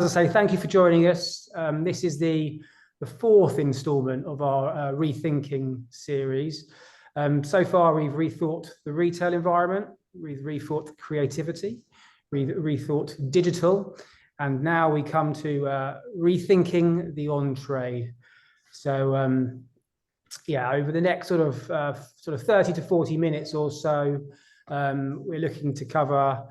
I say, thank you for joining us. This is the fourth instalment of our Rethinking series. So far, we've rethought the retail environment, we've rethought creativity, we've rethought digital, and now we come to rethinking the on-trade. So, yeah, over the next sort of 30 to 40 minutes or so, we're looking to cover.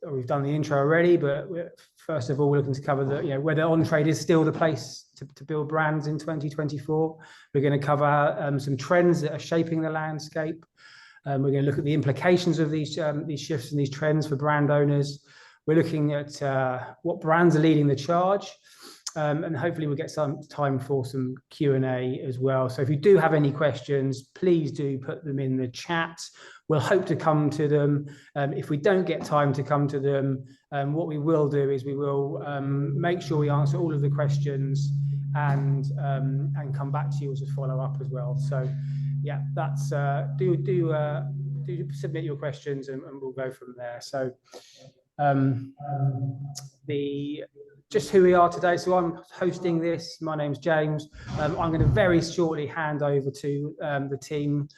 We've done the intro already, but first of all, we're looking to cover whether on-trade is still the place to build brands in 2024. We're going to cover some trends that are shaping the landscape. We're going to look at the implications of these shifts and these trends for brand owners. We're looking at what brands are leading the charge. And hopefully we'll get some time for some Q&A as well. So if you do have any questions, please do put them in the chat. We'll hope to come to them. If we don't get time to come to them, what we will do is we will make sure we answer all of the questions and come back to you as a follow-up as well. So yeah, that's do submit your questions and we'll go from there. So just who we are today. So I'm hosting this. My name's James. I'm going to very shortly hand over to the team,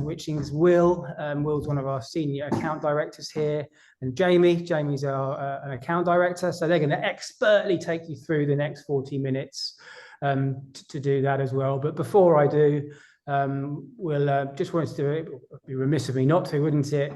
which is Will. Will's one of our senior account directors here, and Jamie. Jamie's an account director. So they're going to expertly take you through the next 40 minutes to do that as well. But before I do, we'll just wanted to be remiss of me not to, wouldn't it?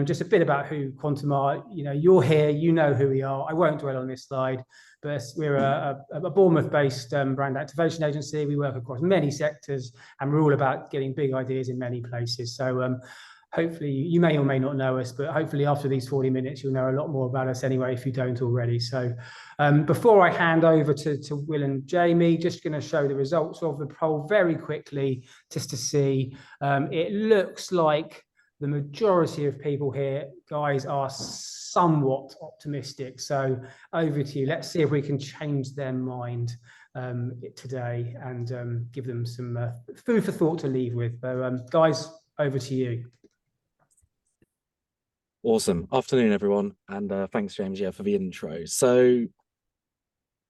Just a bit about who Quantum are. You're here, you know who we are. I won't dwell on this slide, but we're a Bournemouth-based brand activation agency. We work across many sectors, and we're all about getting big ideas in many places. So hopefully you may or may not know us, but hopefully after these 40 minutes, you'll know a lot more about us anyway, if you don't already. So before I hand over to Will and Jamie, just going to show the results of the poll very quickly, just to see. It looks like the majority of people here, guys, are somewhat optimistic. So over to you. Let's see if we can change their mind today and give them some food for thought to leave with. So guys, over to you. Awesome. Afternoon, everyone. And thanks, James, for the intro. So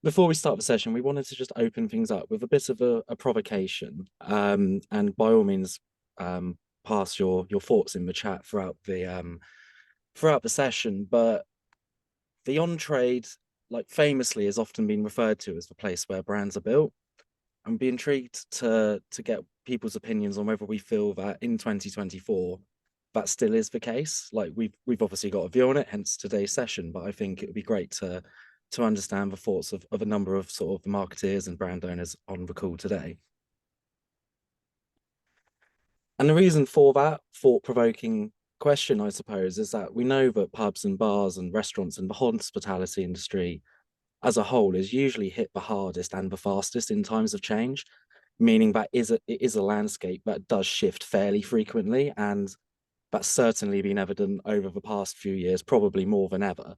before we start the session, we wanted to just open things up with a bit of a provocation. And by all means, pass your thoughts in the chat throughout the session. But the on-trade, like famously, has often been referred to as the place where brands are built. I'd be intrigued to get people's opinions on whether we feel that in 2024, that still is the case. Like we've obviously got a view on it, hence today's session, but I think it would be great to understand the thoughts of a number of sort of marketeers and brand owners on the call today. And the reason for that thought-provoking question, I suppose, is that we know that pubs and bars and restaurants and the hospitality industry as a whole is usually hit the hardest and the fastest in times of change, meaning that it is a landscape that does shift fairly frequently, and that's certainly been evident over the past few years, probably more than ever.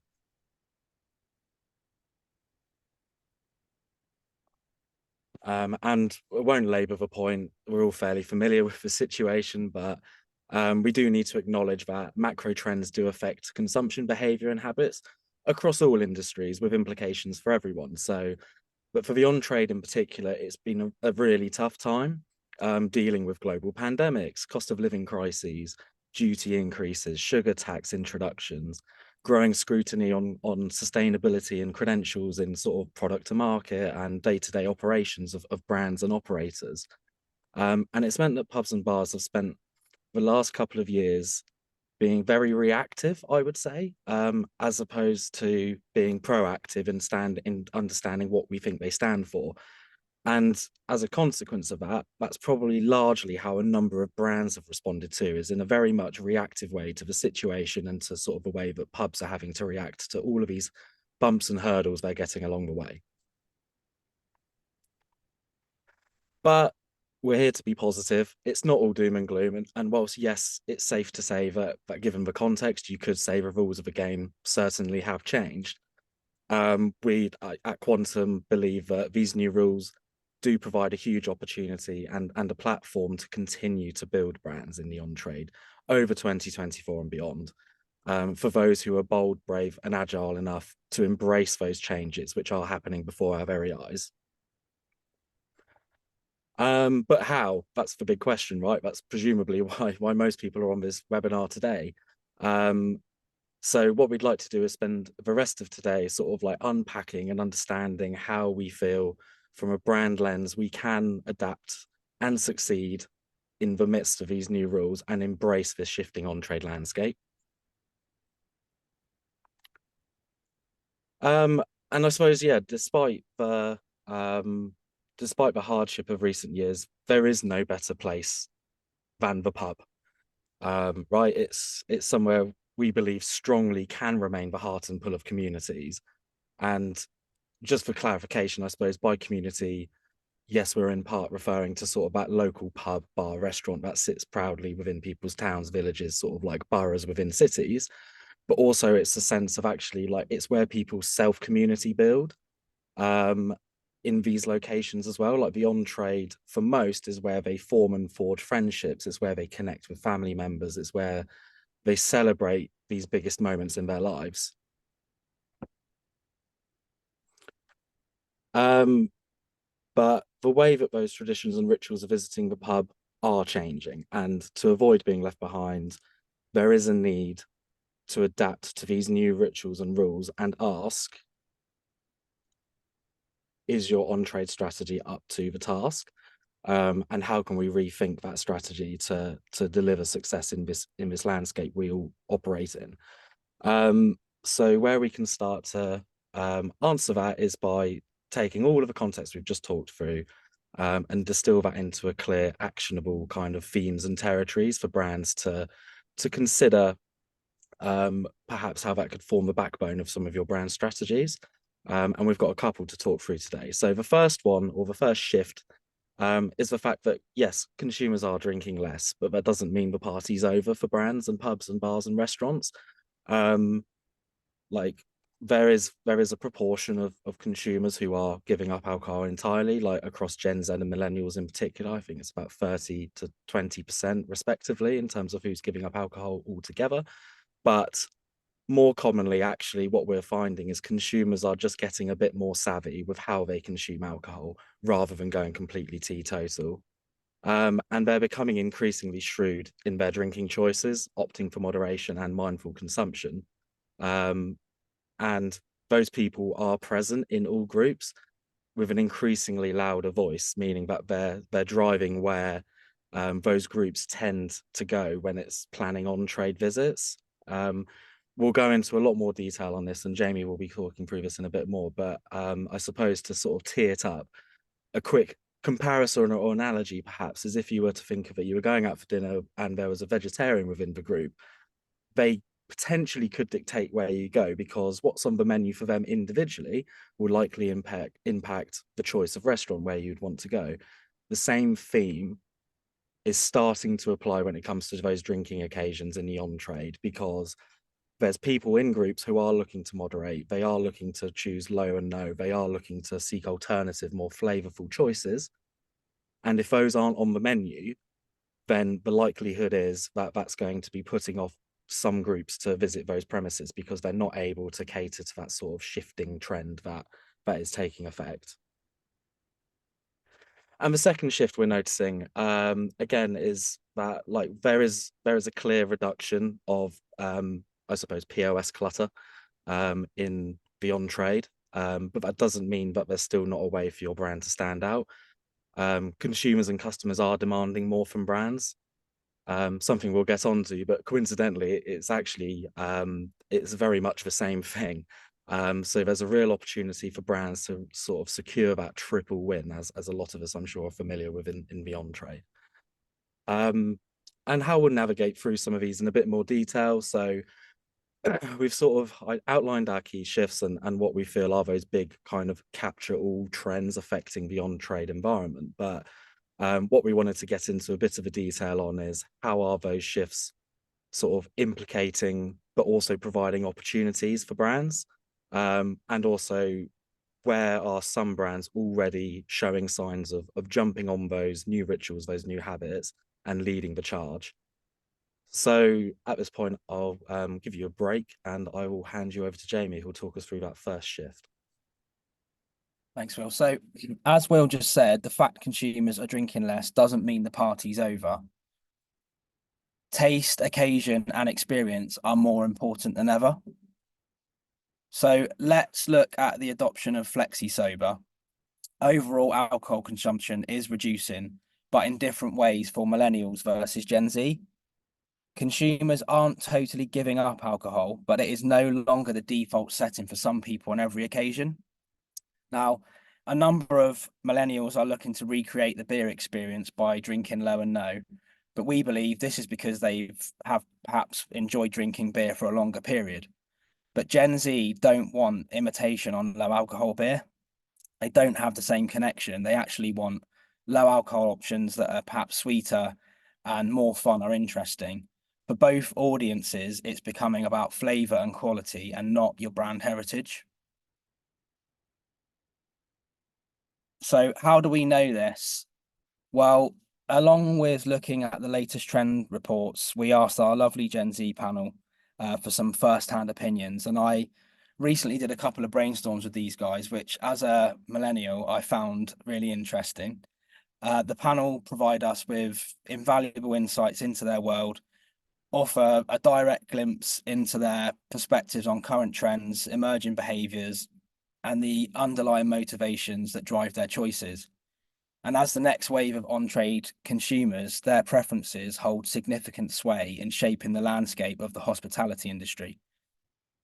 And I won't labour the point, we're all fairly familiar with the situation, but we do need to acknowledge that macro trends do affect consumption behaviour and habits across all industries, with implications for everyone. So, but for the on-trade in particular, it's been a really tough time dealing with global pandemics, cost of living crises, duty increases, sugar tax introductions, growing scrutiny on sustainability and credentials in sort of product to market and day-to-day operations of brands and operators. And it's meant that pubs and bars have spent the last couple of years being very reactive, I would say, as opposed to being proactive and understanding what we think they stand for. And as a consequence of that, that's probably largely how a number of brands have responded to, is in a very much reactive way to the situation and to sort of the way that pubs are having to react to all of these bumps and hurdles they're getting along the way. But we're here to be positive. It's not all doom and gloom. And whilst, yes, it's safe to say that given the context, you could say the rules of the game certainly have changed. We at Quantum believe that these new rules do provide a huge opportunity and a platform to continue to build brands in the on-trade over 2024 and beyond. for those who are bold, brave, and agile enough to embrace those changes which are happening before our very eyes. But how? That's the big question, right? That's presumably why most people are on this webinar today. So what we'd like to do is spend the rest of today sort of like unpacking and understanding how we feel from a brand lens we can adapt and succeed in the midst of these new rules and embrace this shifting on-trade landscape. And I suppose, yeah, despite the hardship of recent years, there is no better place than the pub. Right? It's somewhere we believe strongly can remain the heart and pull of communities. And just for clarification, I suppose by community, yes, we're in part referring to sort of that local pub, bar, restaurant that sits proudly within people's towns, villages, sort of like boroughs within cities. But also it's a sense of actually like it's where people self-community build in these locations as well. Like the on-trade for most is where they form and forge friendships. It's where they connect with family members. It's where they celebrate these biggest moments in their lives. But the way that those traditions and rituals of visiting the pub are changing, and to avoid being left behind, there is a need to adapt to these new rituals and rules and ask, is your on-trade strategy up to the task? And how can we rethink that strategy to deliver success in this landscape we all operate in? So where we can start to answer that is by taking all of the context we've just talked through and distill that into a clear, actionable kind of themes and territories for brands to consider perhaps how that could form the backbone of some of your brand strategies. And we've got a couple to talk through today. So the first one, or the first shift, is the fact that, yes, consumers are drinking less, but that doesn't mean the party's over for brands and pubs and bars and restaurants. Like there is a proportion of consumers who are giving up alcohol entirely, like across Gen Z and millennials in particular. I think it's about 30 to 20% respectively in terms of who's giving up alcohol altogether. But more commonly, actually, what we're finding is consumers are just getting a bit more savvy with how they consume alcohol rather than going completely teetotal. And they're becoming increasingly shrewd in their drinking choices, opting for moderation and mindful consumption. And those people are present in all groups with an increasingly louder voice, meaning that they're driving where those groups tend to go when it's planning on trade visits. We'll go into a lot more detail on this, and Jamie will be talking through this in a bit more, but I suppose to sort of tee it up, a quick comparison or analogy perhaps is if you were to think of it, you were going out for dinner and there was a vegetarian within the group, they potentially could dictate where you go because what's on the menu for them individually will likely impact the choice of restaurant where you'd want to go. The same theme is starting to apply when it comes to those drinking occasions in the on-trade, because there's people in groups who are looking to moderate, they are looking to choose low and no, they are looking to seek alternative, more flavorful choices. And if those aren't on the menu, then the likelihood is that that's going to be putting off some groups to visit those premises because they're not able to cater to that sort of shifting trend that is taking effect. And the second shift we're noticing, again, is that like there is a clear reduction of, I suppose, POS clutter in the on-trade, but that doesn't mean that there's still not a way for your brand to stand out. Consumers and customers are demanding more from brands, something we'll get onto, but coincidentally, it's actually it's very much the same thing. So there's a real opportunity for brands to sort of secure that triple win, as a lot of us, I'm sure, are familiar with in the on-trade. And how we'll navigate through some of these in a bit more detail. So we've sort of outlined our key shifts and what we feel are those big kind of capture all trends affecting the on-trade environment. But what we wanted to get into a bit of a detail on is how are those shifts sort of implicating, but also providing opportunities for brands, and also where are some brands already showing signs of jumping on those new rituals, those new habits, and leading the charge. So at this point, I'll give you a break and I will hand you over to Jamie, who'll talk us through that first shift. Thanks, Will. So, as Will just said, the fact consumers are drinking less doesn't mean the party's over. Taste, occasion, and experience are more important than ever. So, let's look at the adoption of Flexi Sober. Overall alcohol consumption is reducing, but in different ways for millennials versus Gen Z. Consumers aren't totally giving up alcohol, but it is no longer the default setting for some people on every occasion. Now, a number of millennials are looking to recreate the beer experience by drinking low and no, but we believe this is because they have perhaps enjoyed drinking beer for a longer period. But Gen Z don't want imitation on low alcohol beer. They don't have the same connection. They actually want low alcohol options that are perhaps sweeter and more fun or interesting. For both audiences, it's becoming about flavor and quality and not your brand heritage. So how do we know this? Well, along with looking at the latest trend reports, we asked our lovely Gen Z panel for some first-hand opinions. And I recently did a couple of brainstorms with these guys, which as a millennial, I found really interesting. The panel provide us with invaluable insights into their world, offer a direct glimpse into their perspectives on current trends, emerging behaviors, and the underlying motivations that drive their choices. And as the next wave of on-trade consumers, their preferences hold significant sway in shaping the landscape of the hospitality industry.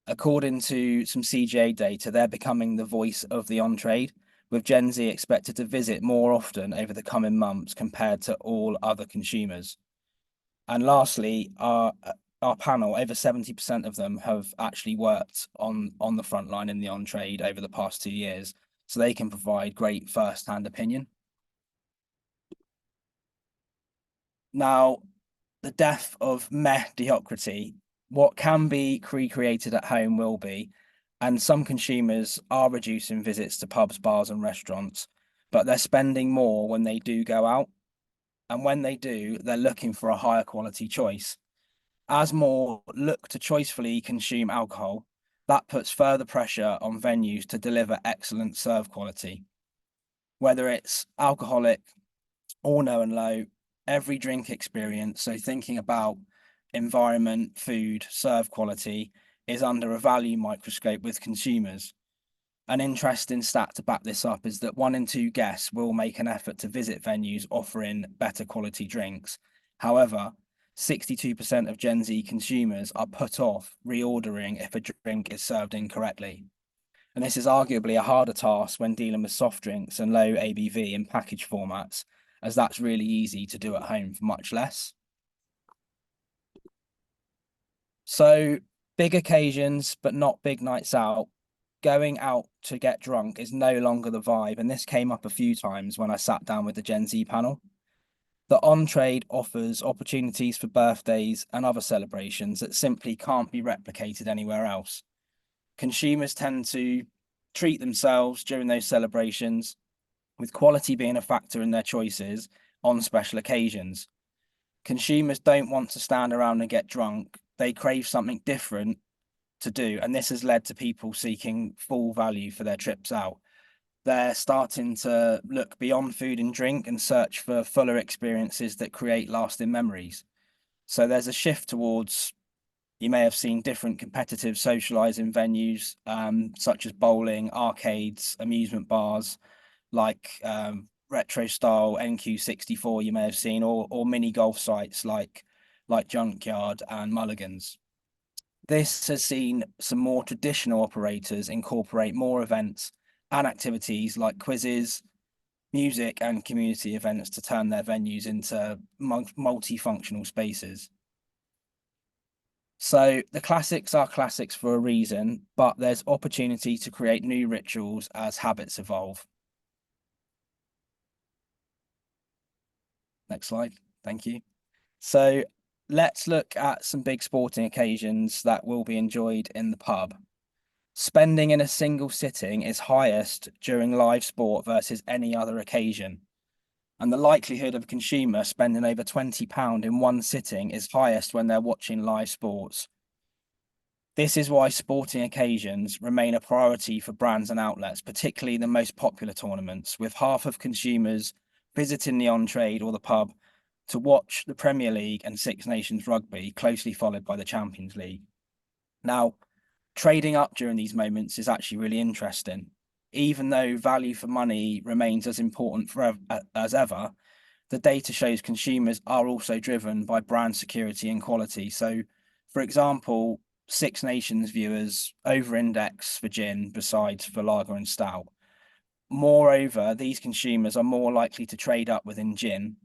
According to some CGA data, they're becoming the voice of the on-trade, with Gen Z expected to visit more often over the coming months compared to all other consumers. And lastly, our panel, over 70% of them have actually worked on the front line in the on-trade over the past 2 years, so they can provide great first-hand opinion. Now, the death of mediocrity, what can be recreated at home will be, and some consumers are reducing visits to pubs, bars, and restaurants, but they're spending more when they do go out. And when they do, they're looking for a higher quality choice. As more look to choicefully consume alcohol, that puts further pressure on venues to deliver excellent serve quality. Whether it's alcoholic or no and low, every drink experience, so thinking about environment, food, serve quality, is under a value microscope with consumers. An interesting stat to back this up is that 1 in 2 guests will make an effort to visit venues offering better quality drinks. However, 62% of Gen Z consumers are put off reordering if a drink is served incorrectly. And this is arguably a harder task when dealing with soft drinks and low ABV in package formats, as that's really easy to do at home for much less. So big occasions, but not big nights out. Going out to get drunk is no longer the vibe, and this came up a few times when I sat down with the Gen Z panel. The on-trade offers opportunities for birthdays and other celebrations that simply can't be replicated anywhere else. Consumers tend to treat themselves during those celebrations, with quality being a factor in their choices on special occasions. Consumers don't want to stand around and get drunk. They crave something different to do, and this has led to people seeking full value for their trips out. They're starting to look beyond food and drink and search for fuller experiences that create lasting memories. So there's a shift towards, you may have seen different competitive socializing venues, such as bowling, arcades, amusement bars, like retro style NQ64 you may have seen, or mini golf sites like Junkyard and Mulligan's. This has seen some more traditional operators incorporate more events and activities like quizzes, music, and community events to turn their venues into multifunctional spaces. So the classics are classics for a reason, but there's opportunity to create new rituals as habits evolve. Next slide. Thank you. So let's look at some big sporting occasions that will be enjoyed in the pub. Spending in a single sitting is highest during live sport versus any other occasion. And the likelihood of a consumer spending over £20 in one sitting is highest when they're watching live sports. This is why sporting occasions remain a priority for brands and outlets, particularly the most popular tournaments, with half of consumers visiting the on-trade or the pub to watch the Premier League and Six Nations rugby, closely followed by the Champions League. Now, trading up during these moments is actually really interesting. Even though value for money remains as important as ever, the data shows consumers are also driven by brand security and quality. So, for example, Six Nations viewers over-index for gin besides for lager and stout. Moreover, these consumers are more likely to trade up within gin,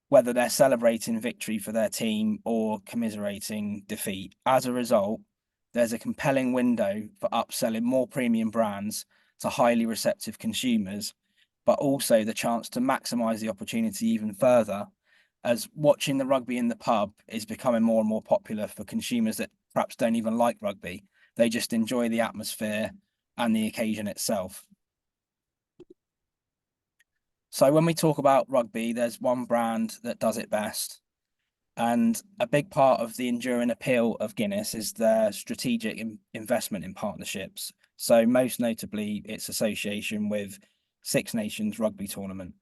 whether they're celebrating victory for their team or commiserating defeat. As a result, there's a compelling window for upselling more premium brands to highly receptive consumers, but also the chance to maximize the opportunity even further, as watching the rugby in the pub is becoming more and more popular for consumers that perhaps don't even like rugby. They just enjoy the atmosphere and the occasion itself. So when we talk about rugby, there's one brand that does it best. And a big part of the enduring appeal of Guinness is their strategic investment in partnerships. So most notably, its association with Six Nations rugby tournament.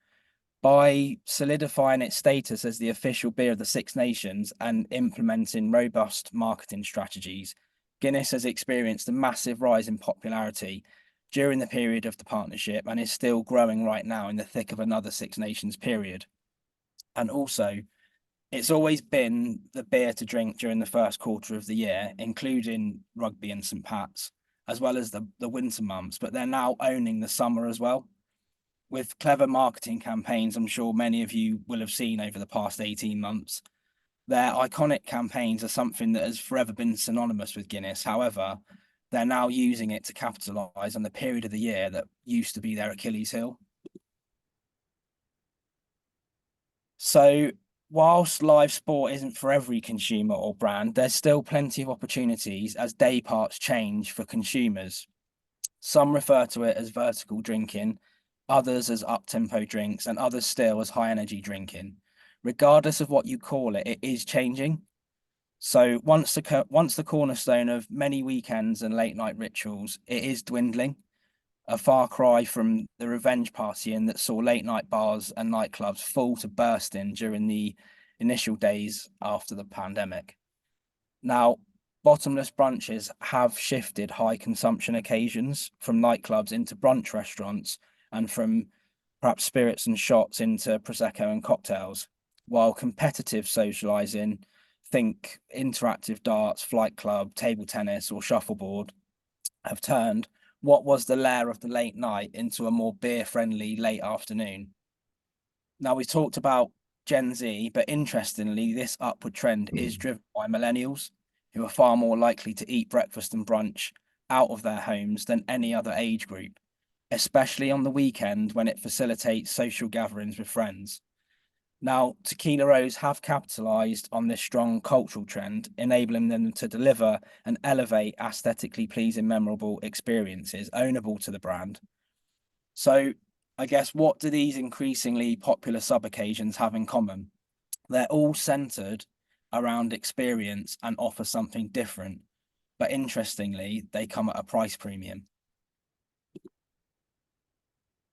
By solidifying its status as the official beer of the Six Nations and implementing robust marketing strategies, Guinness has experienced a massive rise in popularity during the period of the partnership and is still growing right now in the thick of another Six Nations period. And also, it's always been the beer to drink during the first quarter of the year, including rugby and St. Pat's, as well as the winter months, but they're now owning the summer as well. With clever marketing campaigns, I'm sure many of you will have seen over the past 18 months. Their iconic campaigns are something that has forever been synonymous with Guinness. However, they're now using it to capitalize on the period of the year that used to be their Achilles heel. So whilst live sport isn't for every consumer or brand, there's still plenty of opportunities as day parts change for consumers. Some refer to it as vertical drinking, others as up-tempo drinks, and others still as high-energy drinking. Regardless of what you call it, it is changing. So once the cornerstone of many weekends and late-night rituals, it is dwindling. A far cry from the revenge partying that saw late-night bars and nightclubs full to bursting during the initial days after the pandemic. Now, bottomless brunches have shifted high consumption occasions from nightclubs into brunch restaurants and from perhaps spirits and shots into Prosecco and cocktails, while competitive socializing, think interactive darts, flight club, table tennis, or shuffleboard, have turned what was the lair of the late night into a more beer-friendly late afternoon. Now, we talked about Gen Z, but interestingly, this upward trend is driven by millennials, who are far more likely to eat breakfast and brunch out of their homes than any other age group, especially on the weekend when it facilitates social gatherings with friends. Now, Tequila Rose have capitalized on this strong cultural trend, enabling them to deliver and elevate aesthetically pleasing, memorable experiences ownable to the brand. So, I guess, what do these increasingly popular sub-occasions have in common? They're all centered around experience and offer something different, but interestingly, they come at a price premium.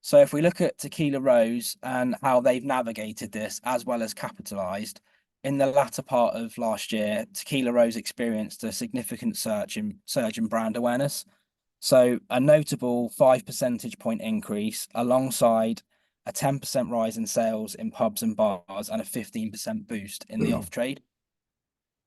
So if we look at Tequila Rose and how they've navigated this as well as capitalized, in the latter part of last year, Tequila Rose experienced a significant surge in brand awareness. So a notable 5 percentage point increase alongside a 10% rise in sales in pubs and bars and a 15% boost in the off-trade.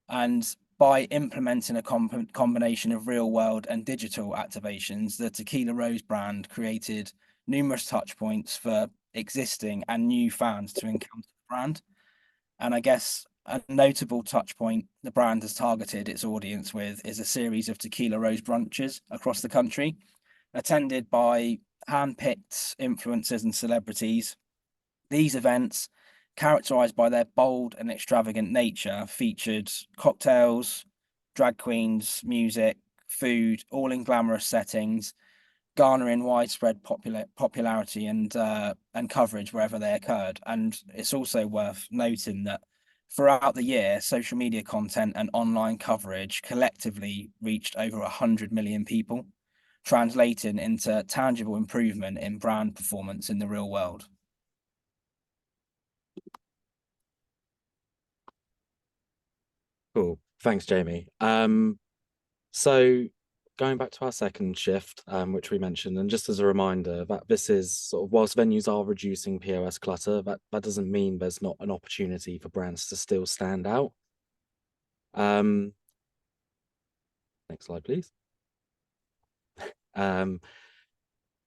And by implementing a combination of real world and digital activations, the Tequila Rose brand created numerous touch points for existing and new fans to encounter the brand. And I guess a notable touch point the brand has targeted its audience with is a series of Tequila Rose brunches across the country, attended by hand-picked influencers and celebrities. These events, characterized by their bold and extravagant nature, featured cocktails, drag queens, music, food, all in glamorous settings, garnering widespread popularity and coverage wherever they occurred. And it's also worth noting that throughout the year, social media content and online coverage collectively reached over 100 million people, translating into tangible improvement in brand performance in the real world. Cool. Thanks, Jamie. So going back to our second shift, which we mentioned, and just as a reminder that this is sort of, whilst venues are reducing POS clutter, that doesn't mean there's not an opportunity for brands to still stand out. Next slide, please.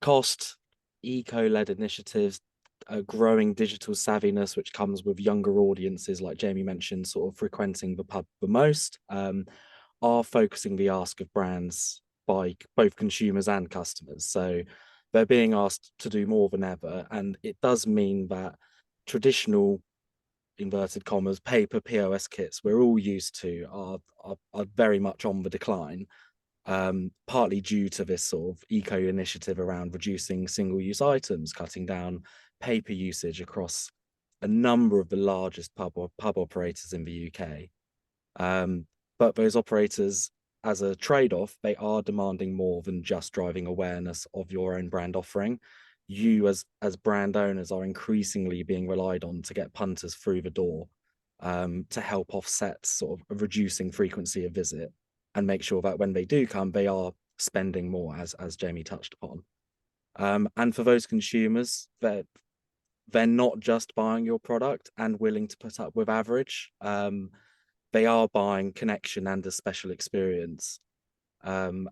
Cost, eco-led initiatives, growing digital savviness, which comes with younger audiences, like Jamie mentioned, sort of frequenting the pub the most, are focusing the ask of brands by both consumers and customers. So they're being asked to do more than ever. And it does mean that traditional, inverted commas, paper POS kits we're all used to are very much on the decline. Partly due to this sort of eco initiative around reducing single-use items, cutting down paper usage across a number of the largest pub operators in the UK. But those operators, as a trade-off, they are demanding more than just driving awareness of your own brand offering. You as brand owners are increasingly being relied on to get punters through the door, to help offset sort of a reducing frequency of visit, and make sure that when they do come, they are spending more, as Jamie touched upon. And for those consumers, they're not just buying your product and willing to put up with average. They are buying connection and a special experience. And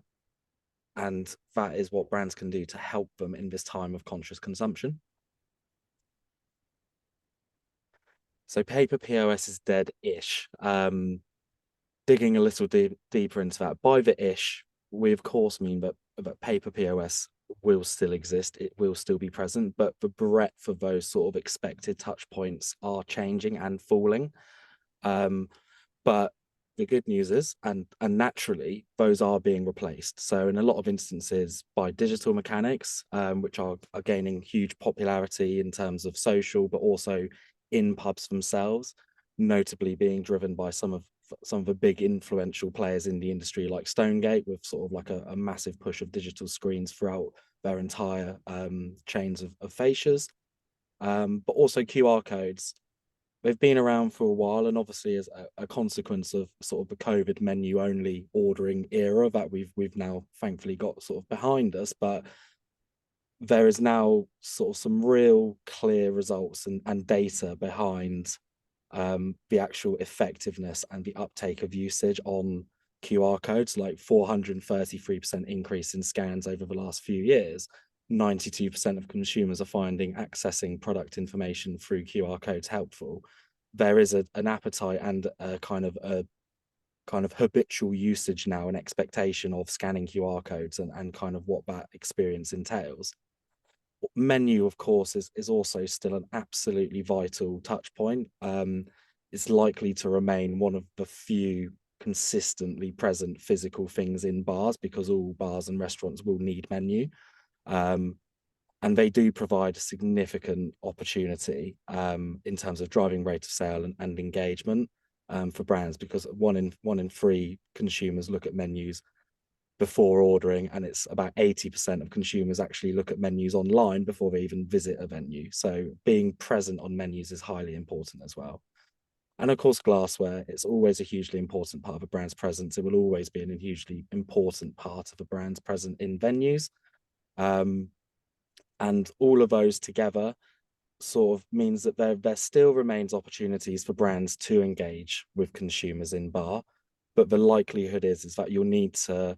that is what brands can do to help them in this time of conscious consumption. So paper POS is dead-ish. Digging a little deeper into that, by the ish, we of course mean that paper POS will still exist, it will still be present, but the breadth of those sort of expected touch points are changing and falling. But the good news is, and naturally, those are being replaced. So in a lot of instances by digital mechanics, which are gaining huge popularity in terms of social, but also in pubs themselves, notably being driven by some of the big influential players in the industry, like Stonegate, with sort of like a massive push of digital screens throughout their entire chains of fascias, but also QR codes. They've been around for a while, and obviously as a consequence of sort of the COVID menu only ordering era that we've now thankfully got sort of behind us, but there is now sort of some real clear results and data behind the actual effectiveness and the uptake of usage on QR codes, like 433% increase in scans over the last few years. 92% of consumers are finding accessing product information through QR codes helpful. There is an appetite and a kind of habitual usage now, an expectation of scanning QR codes and kind of what that experience entails. Menu, of course, is also still an absolutely vital touch point. It's likely to remain one of the few consistently present physical things in bars, because all bars and restaurants will need menu. And they do provide a significant opportunity in terms of driving rate of sale and engagement for brands, because one in three consumers look at menus before ordering, and it's about 80% of consumers actually look at menus online before they even visit a venue. So being present on menus is highly important as well. And of course, glassware, it's always a hugely important part of a brand's presence. It will always be a hugely important part of a brand's presence in venues. And all of those together sort of means that there still remains opportunities for brands to engage with consumers in bar, but the likelihood is that you'll need to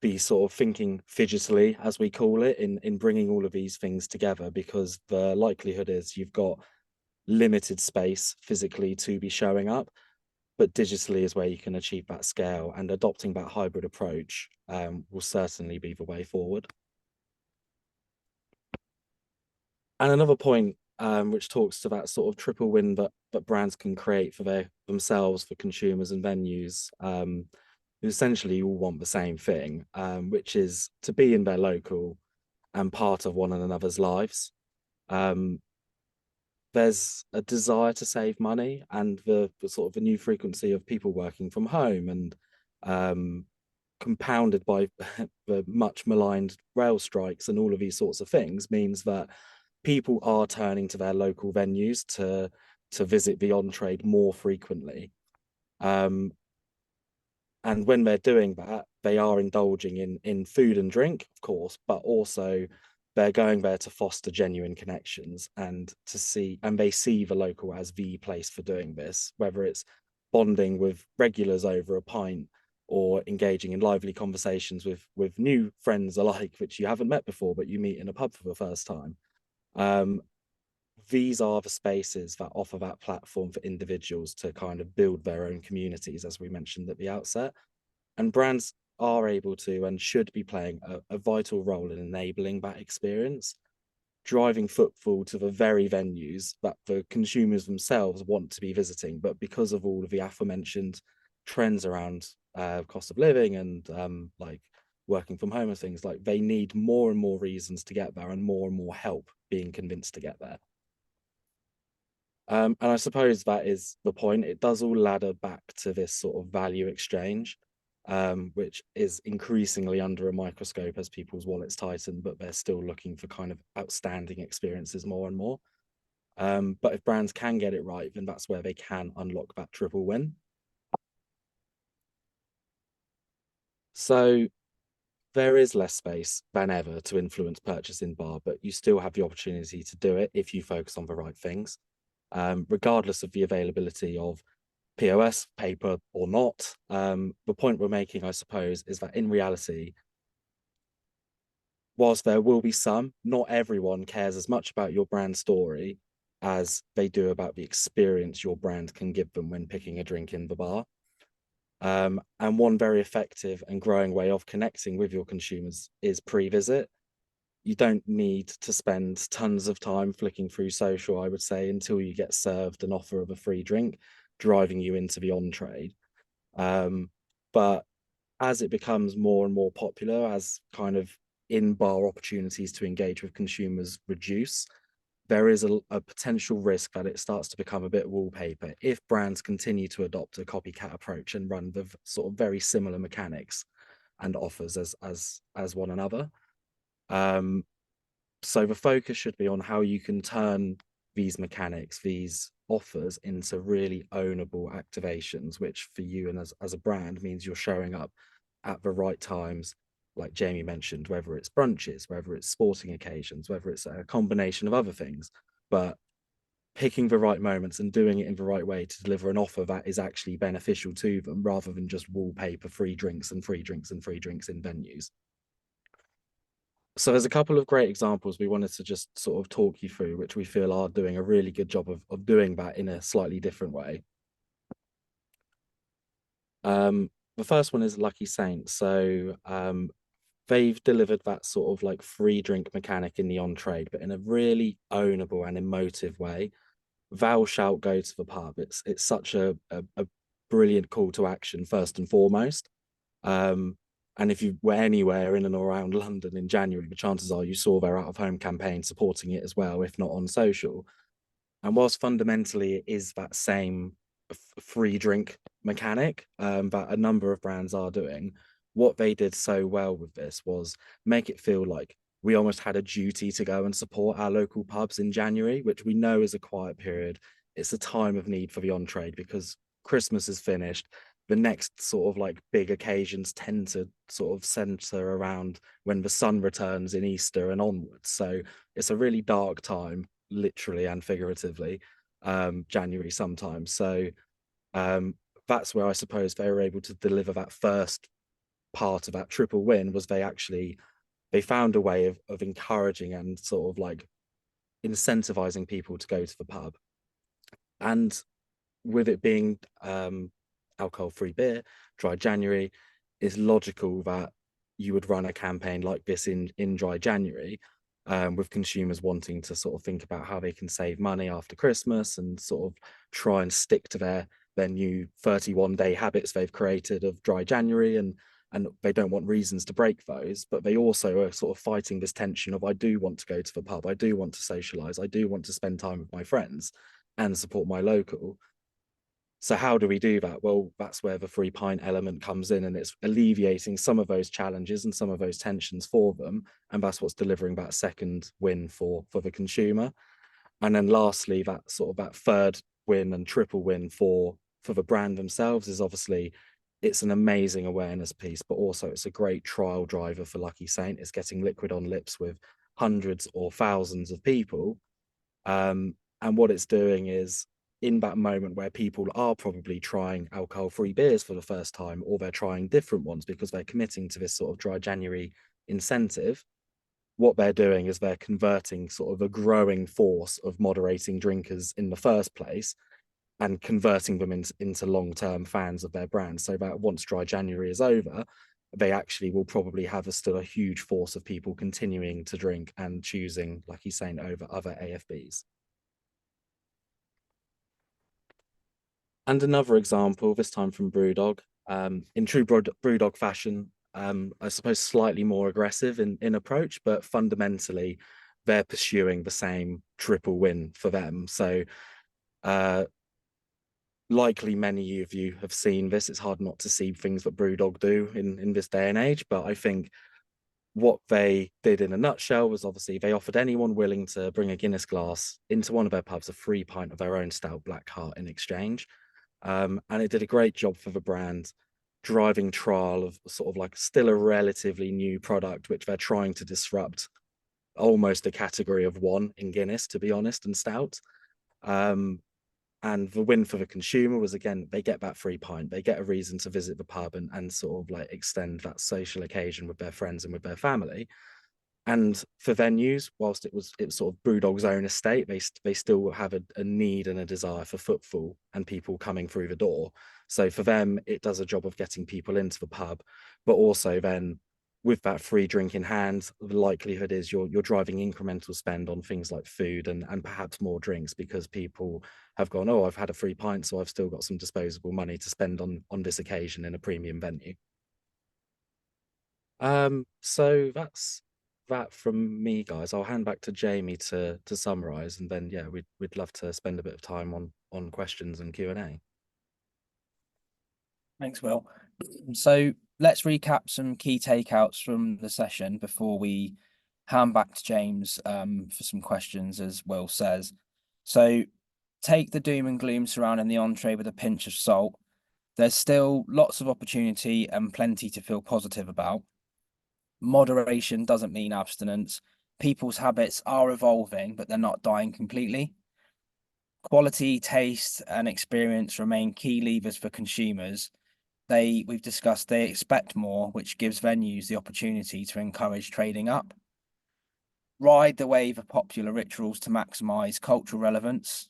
be sort of thinking fidgetily, as we call it, in bringing all of these things together, because the likelihood is you've got limited space physically to be showing up, but digitally is where you can achieve that scale, and adopting that hybrid approach will certainly be the way forward. And another point which talks to that sort of triple win that brands can create for themselves, for consumers and venues, who essentially all want the same thing, which is to be in their local and part of one another's lives. There's a desire to save money, and the sort of the new frequency of people working from home, and compounded by the much maligned rail strikes and all of these sorts of things, means that people are turning to their local venues to visit the on-trade more frequently. And when they're doing that, they are indulging in food and drink, of course, but also they're going there to foster genuine connections and they see the local as the place for doing this, whether it's bonding with regulars over a pint or engaging in lively conversations with new friends alike, which you haven't met before, but you meet in a pub for the first time. These are the spaces that offer that platform for individuals to kind of build their own communities, as we mentioned at the outset. And brands are able to and should be playing a vital role in enabling that experience, driving footfall to the very venues that the consumers themselves want to be visiting. But because of all of the aforementioned trends around cost of living and like working from home and things, like they need more and more reasons to get there and more help being convinced to get there. And I suppose that is the point. It does all ladder back to this sort of value exchange, which is increasingly under a microscope as people's wallets tighten, but they're still looking for kind of outstanding experiences more and more. But if brands can get it right, then that's where they can unlock that triple win. So there is less space than ever to influence purchase in bar, but you still have the opportunity to do it if you focus on the right things. Regardless of the availability of POS, paper or not. The point we're making, I suppose, is that in reality, whilst there will be some, not everyone cares as much about your brand story as they do about the experience your brand can give them when picking a drink in the bar. And one very effective and growing way of connecting with your consumers is pre-visit. You don't need to spend tons of time flicking through social, I would say, until you get served an offer of a free drink, driving you into the on-trade. But as it becomes more and more popular, as kind of in-bar opportunities to engage with consumers reduce, there is a potential risk that it starts to become a bit wallpaper if brands continue to adopt a copycat approach and run the sort of very similar mechanics and offers as one another. So the focus should be on how you can turn these mechanics, these offers, into really ownable activations, which for you and as a brand means you're showing up at the right times, like Jamie mentioned, whether it's brunches, whether it's sporting occasions, whether it's a combination of other things, but picking the right moments and doing it in the right way to deliver an offer that is actually beneficial to them, rather than just wallpaper free drinks and free drinks and free drinks in venues. So there's a couple of great examples we wanted to just sort of talk you through, which we feel are doing a really good job of doing that in a slightly different way. The first one is Lucky Saint. So they've delivered that sort of like free drink mechanic in the on-trade, but in a really ownable and emotive way. Thou shalt go to the pub. It's such a brilliant call to action, first and foremost. And if you were anywhere in and around London in January, the chances are you saw their out-of-home campaign supporting it as well, if not on social. And whilst fundamentally it is that same free drink mechanic that a number of brands are doing, what they did so well with this was make it feel like we almost had a duty to go and support our local pubs in January, which we know is a quiet period. It's a time of need for the on-trade because Christmas is finished. The next sort of like big occasions tend to sort of center around when the sun returns in Easter and onwards. So it's a really dark time, literally and figuratively, January sometimes. So that's where I suppose they were able to deliver that first part of that triple win, was they found a way of encouraging and sort of like incentivizing people to go to the pub. And with it being alcohol-free beer, dry January, it's logical that you would run a campaign like this in dry January, with consumers wanting to sort of think about how they can save money after Christmas and sort of try and stick to their new 31-day habits they've created of dry January, and they don't want reasons to break those, but they also are sort of fighting this tension of, I do want to go to the pub, I do want to socialize, I do want to spend time with my friends and support my local. So how do we do that? Well, that's where the 3-pint element comes in, and it's alleviating some of those challenges and some of those tensions for them, and that's what's delivering that second win for the consumer. And then lastly, that sort of that third win and triple win for the brand themselves is obviously, it's an amazing awareness piece, but also it's a great trial driver for Lucky Saint. It's getting liquid on lips with hundreds or thousands of people. And what it's doing is, in that moment where people are probably trying alcohol-free beers for the first time, or they're trying different ones because they're committing to this sort of dry January incentive, what they're doing is they're converting sort of a growing force of moderating drinkers in the first place and converting them into long-term fans of their brand, so that once dry January is over, they actually will probably have still a huge force of people continuing to drink and choosing Lucky Saint over other AFBs. And another example, this time from Brewdog, in true Brewdog fashion, I suppose slightly more aggressive in approach, but fundamentally they're pursuing the same triple win for them. So likely many of you have seen this. It's hard not to see things that Brewdog do in this day and age, but I think what they did in a nutshell was, obviously they offered anyone willing to bring a Guinness glass into one of their pubs a free pint of their own stout Black Heart in exchange. And it did a great job for the brand, driving trial of sort of like still a relatively new product, which they're trying to disrupt, almost a category of one in Guinness, to be honest, and stout. And the win for the consumer was, again, they get that free pint, they get a reason to visit the pub and sort of like extend that social occasion with their friends and with their family. And for venues, whilst it was sort of Brewdog's own estate, they still have a need and a desire for footfall and people coming through the door. So for them, it does a job of getting people into the pub, but also then with that free drink in hand, the likelihood is you're driving incremental spend on things like food and perhaps more drinks, because people have gone, oh, I've had a free pint, so I've still got some disposable money to spend on this occasion in a premium venue. So that's that from me, guys. I'll hand back to Jamie to summarize, and then we'd love to spend a bit of time on questions and Q&A. Thanks, Will. So let's recap some key takeouts from the session before we hand back to James for some questions, as Will says. So take the doom and gloom surrounding the entree with a pinch of salt. There's still lots of opportunity and plenty to feel positive about. Moderation doesn't mean abstinence. People's habits are evolving, but they're not dying completely. Quality, taste, and experience remain key levers for consumers. We've discussed they expect more, which gives venues the opportunity to encourage trading up. Ride the wave of popular rituals to maximize cultural relevance.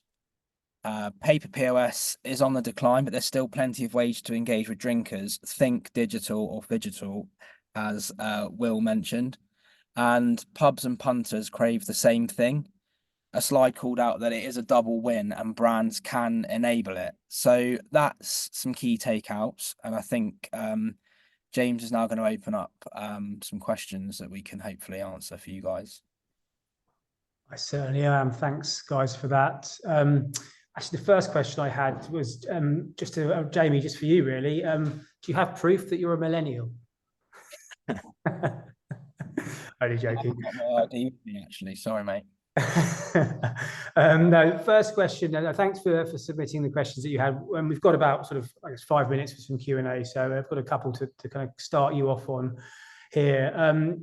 Paper POS is on the decline, but there's still plenty of ways to engage with drinkers. Think digital or phygital, as Will mentioned. And pubs and punters crave the same thing. A slide called out that it is a double win and brands can enable it. So that's some key takeouts. And I think James is now going to open up some questions that we can hopefully answer for you guys. I certainly am. Thanks, guys, for that. Actually, the first question I had was just to Jamie, just for you, really. Do you have proof that you're a millennial? Only joking. I've got no idea with me, actually. Sorry, mate. No, first question, and thanks for submitting the questions that you had. And we've got about sort of, I guess, 5 minutes for some Q&A, so I've got a couple to kind of start you off on here.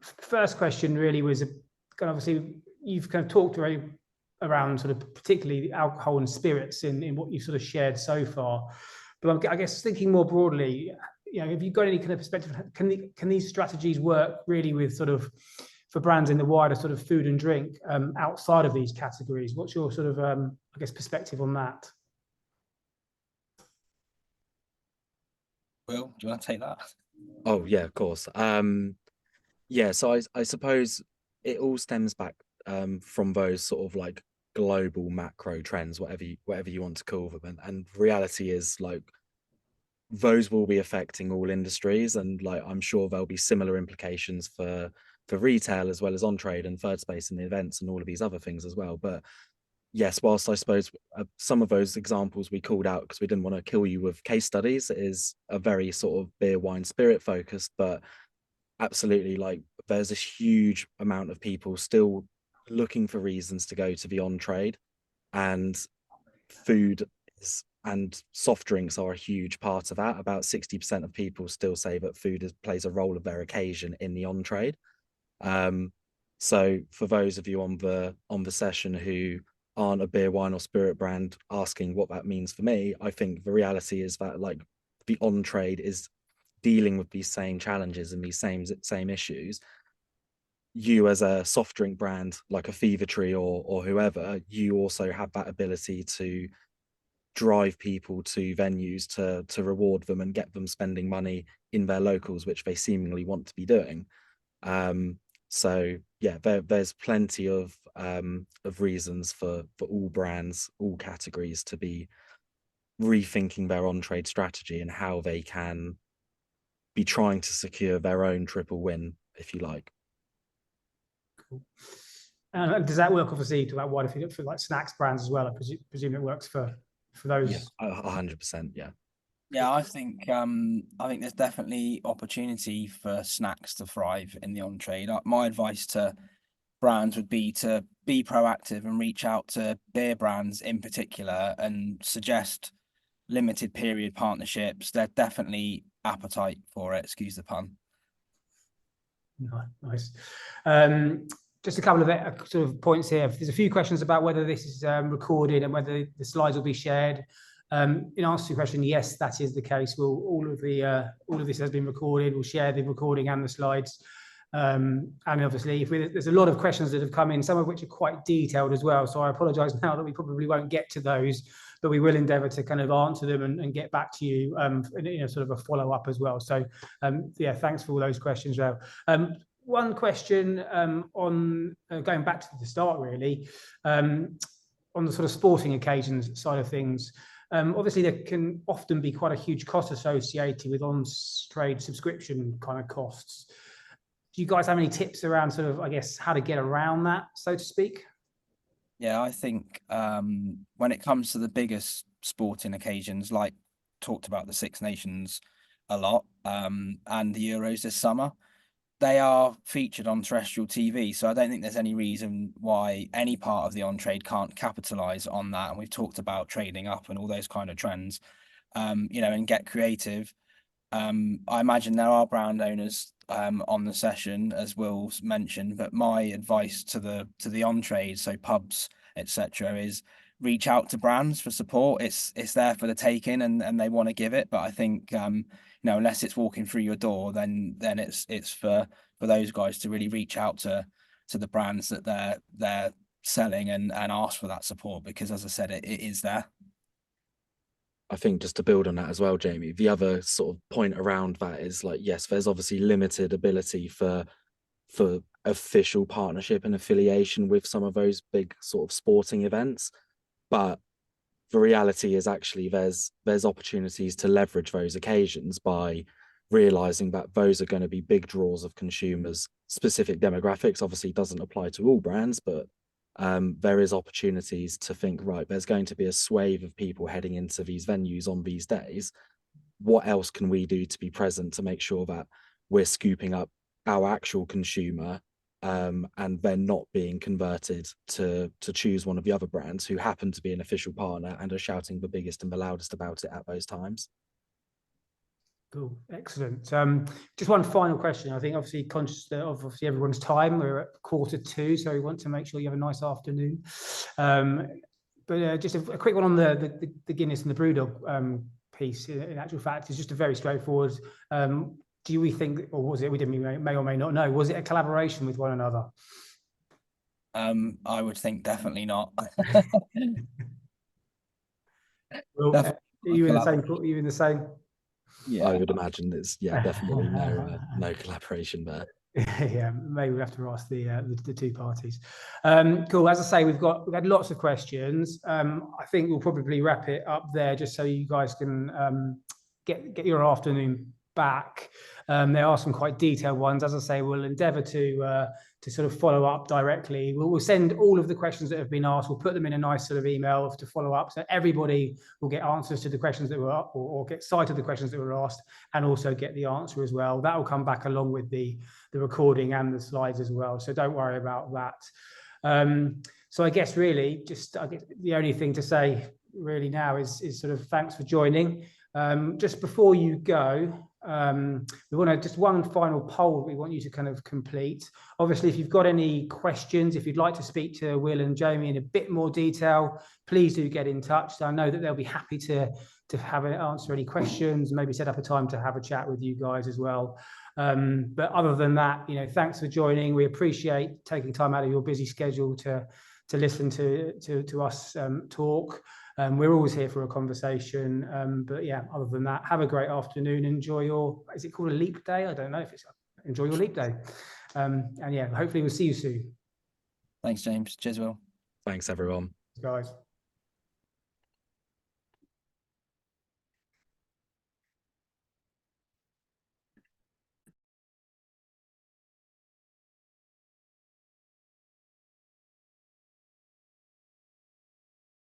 First question really was kind of, obviously you've kind of talked around sort of particularly alcohol and spirits in what you've sort of shared so far, but I guess thinking more broadly, have you got any kind of perspective? Can these strategies work really with sort of for brands in the wider sort of food and drink outside of these categories? What's your sort of, I guess, perspective on that? Will, do you want to take that? Oh yeah, of course. So I suppose it all stems back from those sort of like global macro trends, whatever you want to call them. And reality is like those will be affecting all industries, and like I'm sure there'll be similar implications for retail as well as on trade and third space and the events and all of these other things as well. But yes, whilst I suppose some of those examples we called out because we didn't want to kill you with case studies, it is a very sort of beer, wine, spirit focused, but absolutely, like there's this huge amount of people still looking for reasons to go to the on trade, and food and soft drinks are a huge part of that. About 60% of people still say that food plays a role of their occasion in the on trade. So for those of you on the session who aren't a beer, wine, or spirit brand asking what that means for me, I think the reality is that like the on trade is dealing with these same challenges and these same issues. You as a soft drink brand like a Fever Tree or whoever, you also have that ability to drive people to venues to reward them and get them spending money in their locals, which they seemingly want to be doing. So yeah, there's plenty of reasons for all brands, all categories to be rethinking their on-trade strategy and how they can be trying to secure their own triple win, if you like. Cool. Does that work obviously to that wider for like snacks brands as well? I presume it works for those. Yeah, 100%. Yeah. Yeah, I think there's definitely opportunity for snacks to thrive in the on trade. My advice to brands would be to be proactive and reach out to beer brands in particular and suggest limited period partnerships. There's definitely appetite for it, excuse the pun. Nice. Just a couple of sort of points here. There's a few questions about whether this is recorded and whether the slides will be shared. In answer to your question, yes, that is the case. All of this has been recorded. We'll share the recording and the slides. And obviously, there's a lot of questions that have come in, some of which are quite detailed as well. So I apologise now that we probably won't get to those, but we will endeavour to kind of answer them and get back to you, sort of a follow up as well. So yeah, thanks for all those questions, Rael. One question on going back to the start, really, on the sort of sporting occasions side of things. Obviously, there can often be quite a huge cost associated with on-trade subscription kind of costs. Do you guys have any tips around sort of, I guess, how to get around that, so to speak? Yeah, I think when it comes to the biggest sporting occasions, like talked about the Six Nations a lot, and the Euros this summer, they are featured on terrestrial TV. So I don't think there's any reason why any part of the on-trade can't capitalize on that. And we've talked about trading up and all those kind of trends, and get creative. I imagine there are brand owners on the session, as Will mentioned, but my advice to the on-trade, so pubs, etc., is reach out to brands for support. It's there for the taking, and they want to give it. But I think unless it's walking through your door, then it's for those guys to really reach out to the brands that they're selling and ask for that support, because as I said, it is there. I think just to build on that as well, Jamie, the other sort of point around that is like, yes, there's obviously limited ability for official partnership and affiliation with some of those big sort of sporting events, but the reality is actually there's opportunities to leverage those occasions by realizing that those are going to be big draws of consumers. Specific demographics obviously doesn't apply to all brands, but there is opportunities to think, right, there's going to be a swathe of people heading into these venues on these days. What else can we do to be present to make sure that we're scooping up our actual consumer, and they're not being converted to choose one of the other brands who happen to be an official partner and are shouting the biggest and the loudest about it at those times? Cool, excellent. Just one final question. I think obviously conscious of obviously everyone's time. We're at 1:45, so we want to make sure you have a nice afternoon. But just a quick one on the Guinness and the Brewdog piece. In actual fact, it's just a very straightforward. Do we think, or was it? We didn't may or may not know. Was it a collaboration with one another? I would think definitely not. Well, are you in the same? Are you in the same? Yeah, I would imagine it's definitely no collaboration there. Yeah, maybe we have to ask the two parties. Cool. As I say, we've had lots of questions. I think we'll probably wrap it up there, just so you guys can get your afternoon back. There are some quite detailed ones. As I say, we'll endeavour to sort of follow up directly. We'll send all of the questions that have been asked. We'll put them in a nice sort of email to follow up, so everybody will get answers to the questions that were or get sight of the questions that were asked, and also get the answer as well. That will come back along with the recording and the slides as well. So don't worry about that. So I guess really just the only thing to say really now is sort of thanks for joining. Just before you go, we want to just one final poll we want you to kind of complete. Obviously, if you've got any questions, if you'd like to speak to Will and Jamie in a bit more detail, please do get in touch. So I know that they'll be happy to answer any questions, maybe set up a time to have a chat with you guys as well. But other than that, thanks for joining. We appreciate taking time out of your busy schedule to listen to us talk. We're always here for a conversation. But yeah, other than that, have a great afternoon. Enjoy your, is it called a leap day? I don't know if it's, enjoy your leap day. And yeah, hopefully we'll see you soon. Thanks, James. Cheers, Will. Thanks, everyone. Guys.